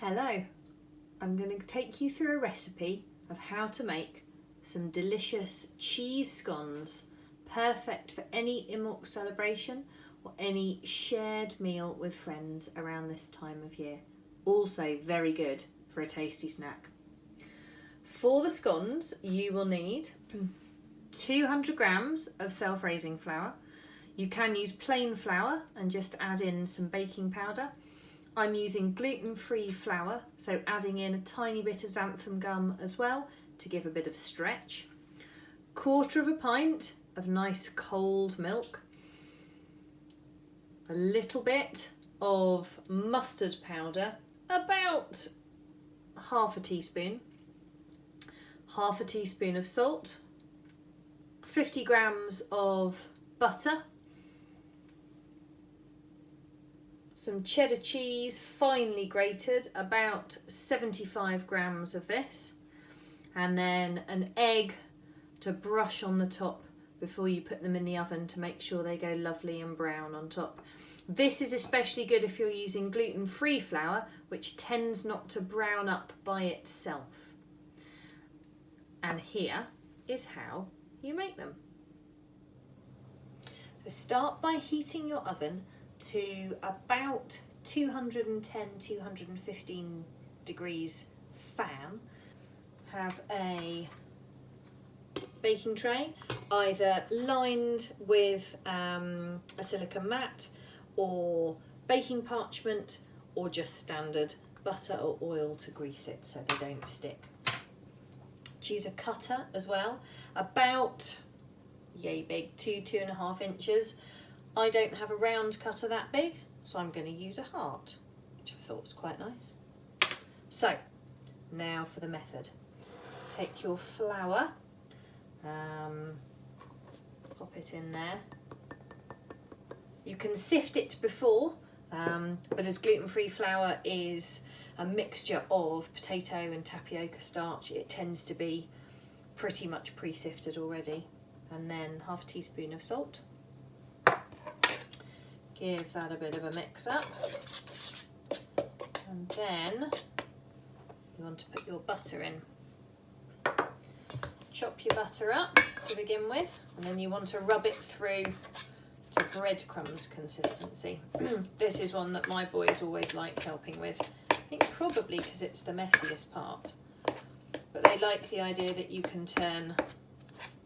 Hello, I'm going to take you through a recipe of how to make some delicious cheese scones, perfect for any Imbolc celebration or any shared meal with friends around this time of year. Also very good for a tasty snack. For the scones you will need 200 grams of self-raising flour. You can use plain flour and just add in some baking powder. I'm using gluten-free flour, so adding in a tiny bit of xanthan gum as well to give a bit of stretch. 1/4 pint of nice cold milk. A little bit of mustard powder, about 1/2 teaspoon. 1/2 teaspoon of salt. 50 grams of butter. Some cheddar cheese, finely grated, about 75 grams of this, and then an egg to brush on the top before you put them in the oven to make sure they go lovely and brown on top. This is especially good if you're using gluten-free flour, which tends not to brown up by itself. And here is how you make them. So start by heating your oven to about 210-215 degrees fan. Have a baking tray either lined with a silicone mat or baking parchment, or just standard butter or oil to grease it so they don't stick. Choose a cutter as well, about yay big, 2-2.5 inches. I don't have a round cutter that big, so I'm going to use a heart, which I thought was quite nice. So, now for the method. Take your flour, pop it in there. You can sift it before, but as gluten-free flour is a mixture of potato and tapioca starch, it tends to be pretty much pre-sifted already. And then 1/2 teaspoon of salt. Give that a bit of a mix up, and then you want to put your butter in. Chop your butter up to begin with, and then you want to rub it through to breadcrumbs consistency. This is one that my boys always like helping with. I think probably because it's the messiest part, but they like the idea that you can turn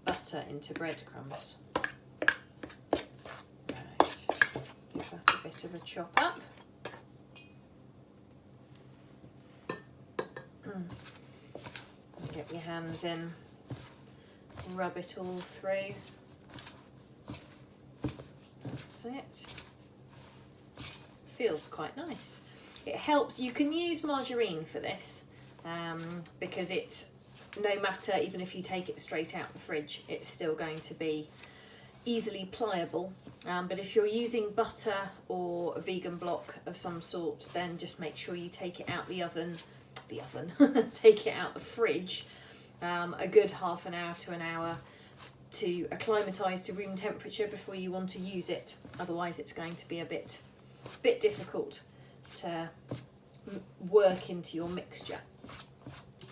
butter into breadcrumbs. Give that a bit of a chop up. Get your hands in, rub it all through. That's it. Feels quite nice. It helps. You can use margarine for this because it's, no matter, even if you take it straight out the fridge, it's still going to be easily pliable, but if you're using butter or a vegan block of some sort, then just make sure you take it out the oven, take it out the fridge a good half an hour to an hour to acclimatise to room temperature before you want to use it. Otherwise it's going to be a bit difficult to work into your mixture.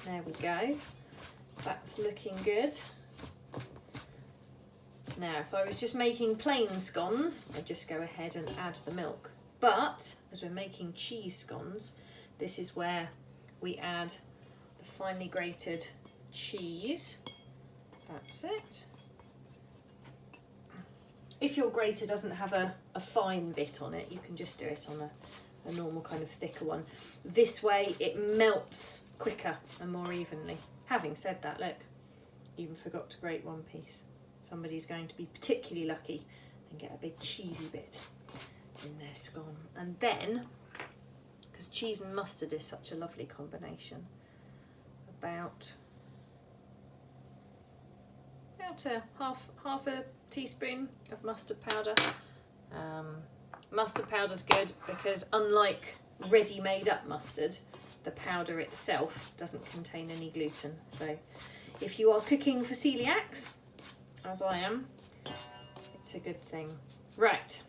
There we go, that's looking good. Now, if I was just making plain scones, I'd just go ahead and add the milk. But, as we're making cheese scones, this is where we add the finely grated cheese. That's it. If your grater doesn't have a fine bit on it, you can just do it on a normal kind of thicker one. This way it melts quicker and more evenly. Having said that, look, even forgot to grate one piece. Somebody's going to be particularly lucky and get a big cheesy bit in their scone. And then, because cheese and mustard is such a lovely combination, about a half a teaspoon of mustard powder. Mustard powder's good because unlike ready-made up mustard, the powder itself doesn't contain any gluten. So if you are cooking for celiacs, as I am, it's a good thing. Right,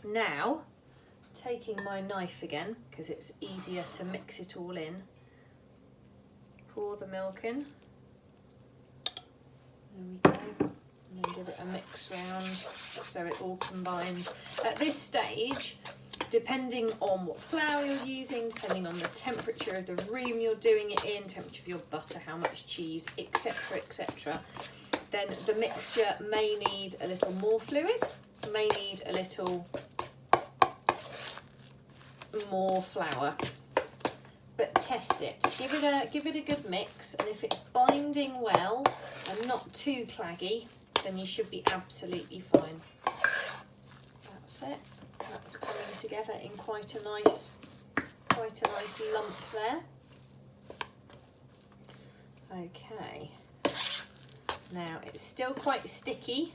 now taking my knife again because it's easier to mix it all in. Pour the milk in. There we go. And then give it a mix round so it all combines. At this stage, depending on what flour you're using, depending on the temperature of the room you're doing it in, temperature of your butter, how much cheese, etc., then the mixture may need a little more fluid, may need a little more flour. But test it. Give it a good mix, and if it's binding well and not too claggy, then you should be absolutely fine. That's it. That's coming together in quite a nice lump there. Okay. Now it's still quite sticky,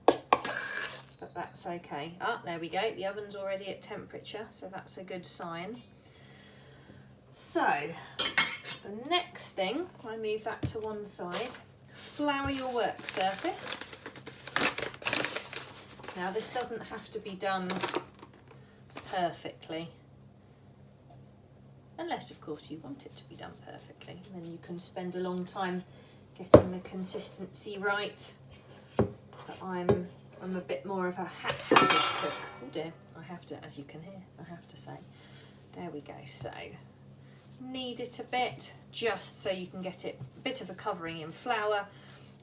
but that's okay. Ah, there we go. The oven's already at temperature, so that's a good sign. So the next thing, I move that to one side. Flour your work surface. Now this doesn't have to be done perfectly, unless of course you want it to be done perfectly. And then you can spend a long time getting the consistency right. But I'm a bit more of a haphazard cook. Oh dear, I have to, as you can hear, I have to say. There we go. So knead it a bit, just so you can get it a bit of a covering in flour,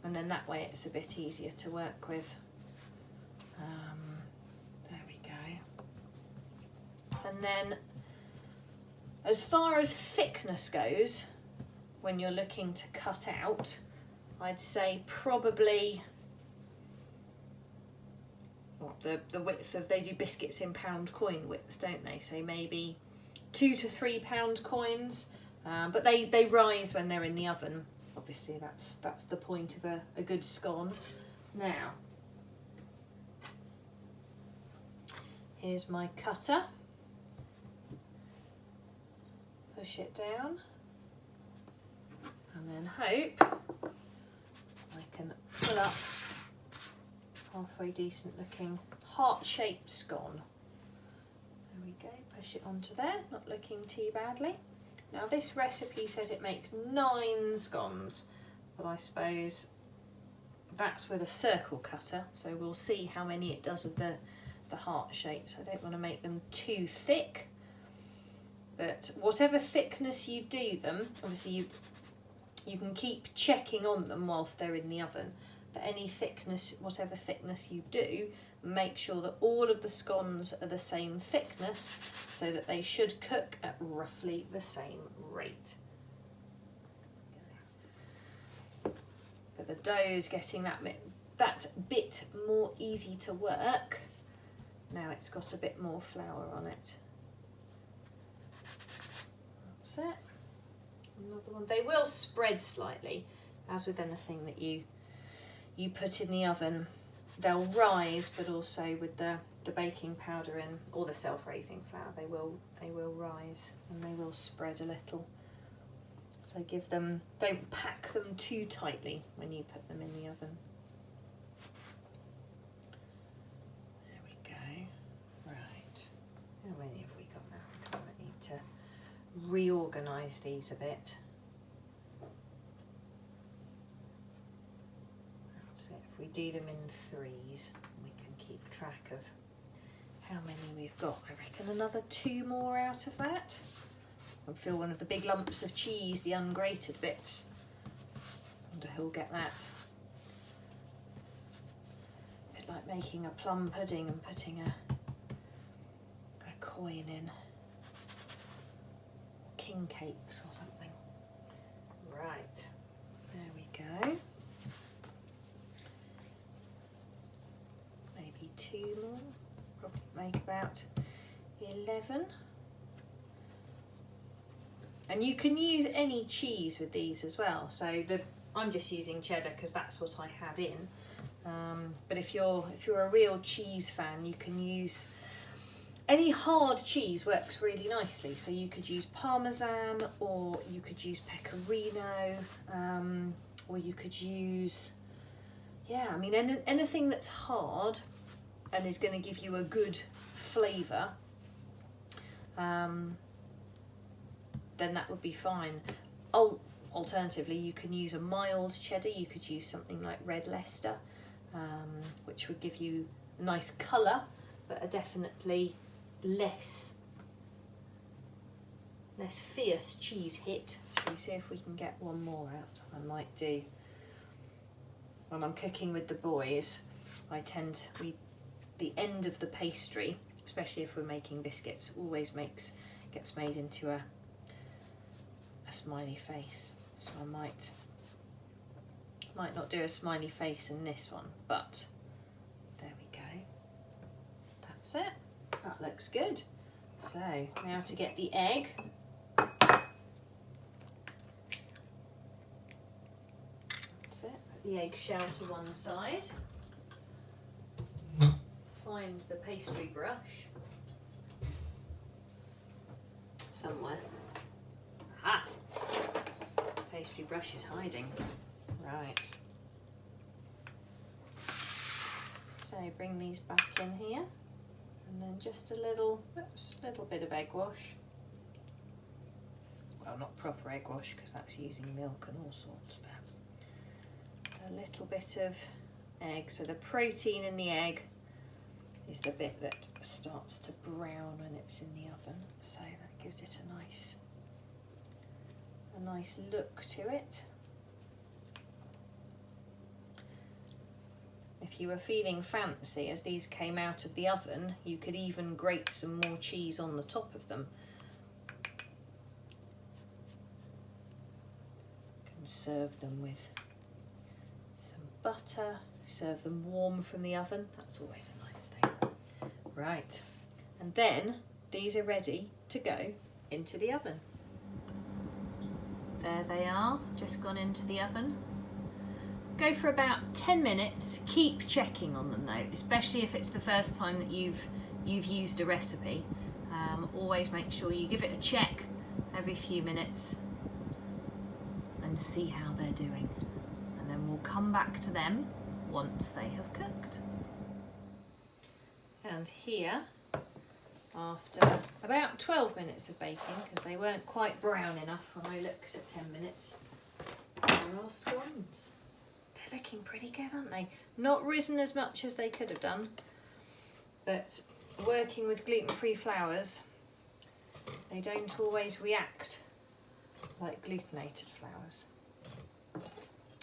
and then that way it's a bit easier to work with. There we go. And then as far as thickness goes, when you're looking to cut out, I'd say probably the width of, they do biscuits in pound coin widths, don't they? So maybe 2 to 3 pound coins, but they rise when they're in the oven. Obviously that's the point of a good scone. Now, here's my cutter. Push it down, and then hope I can pull up halfway decent looking heart-shaped scone. There we go, push it onto there, not looking too badly. Now this recipe says it makes 9 scones, but I suppose that's with a circle cutter, so we'll see how many it does of the heart shapes. I don't want to make them too thick, but whatever thickness you do them, obviously you can keep checking on them whilst they're in the oven, but any thickness, whatever thickness you do, make sure that all of the scones are the same thickness so that they should cook at roughly the same rate. But the dough's getting that bit more easy to work. Now it's got a bit more flour on it. That's it. Another one. They will spread slightly, as with anything that you put in the oven. They'll rise, but also with the baking powder in, or the self-raising flour, they will rise and they will spread a little. So don't pack them too tightly when you put them in the oven. There we go. Right. How many have we got now? I need to reorganise these a bit. So if we do them in 3s, we can keep track of how many we've got. I reckon another 2 more out of that. I'll fill one of the big lumps of cheese, the ungrated bits. Wonder who'll get that. A bit like making a plum pudding and putting a coin in. King cakes or something. Right, there we go. Maybe 2 more, probably make about 11. And you can use any cheese with these as well. So I'm just using cheddar because that's what I had in. But if you're a real cheese fan, you can use any hard cheese. Works really nicely. So you could use Parmesan, or you could use Pecorino, or you could use, I mean, anything that's hard and is going to give you a good flavour then that would be fine. Alternatively, you can use a mild cheddar. You could use something like red Leicester, which would give you a nice colour, but a definitely less fierce cheese hit. Shall we see if we can get one more out? I might do. When I'm cooking with the boys, the end of the pastry, especially if we're making biscuits, always gets made into a smiley face. So I might not do a smiley face in this one, but there we go. That's it. That looks good. So now to get the egg. That's it. Put the eggshell to one side. Find the pastry brush somewhere. Aha! Pastry brush is hiding. Right. So bring these back in here, and then just a little bit of egg wash. Well, not proper egg wash because that's using milk and all sorts, but a little bit of egg. So the protein in the egg is the bit that starts to brown when it's in the oven, so that gives it a nice look to it. If you were feeling fancy, as these came out of the oven, you could even grate some more cheese on the top of them. You can serve them with some butter, serve them warm from the oven. That's always a nice thing. Right, and then these are ready to go into the oven. There they are, just gone into the oven. Go for about 10 minutes. Keep checking on them though, especially if it's the first time that you've used a recipe. Always make sure you give it a check every few minutes and see how they're doing. And then we'll come back to them once they have cooked. And here, after about 12 minutes of baking, because they weren't quite brown enough when I looked at 10 minutes, there are scones. They're looking pretty good, aren't they? Not risen as much as they could have done, but working with gluten-free flours, they don't always react like glutenated flours.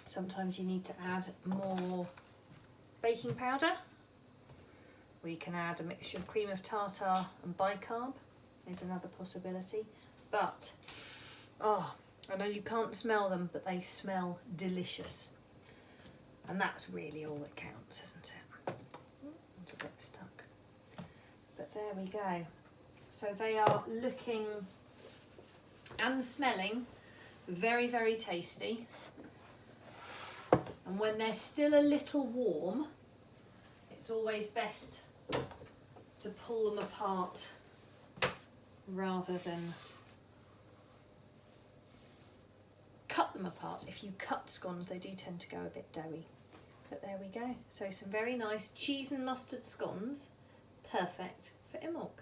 Sometimes you need to add more baking powder, or you can add a mixture of cream of tartar and bicarb is another possibility. But, oh, I know you can't smell them, but they smell delicious. And that's really all that counts, isn't it? It's a bit stuck. But there we go. So they are looking and smelling very, very tasty. And when they're still a little warm, it's always best to pull them apart rather than cut them apart. If you cut scones, they do tend to go a bit doughy. But there we go. So some very nice cheese and mustard scones, perfect for Imbolc.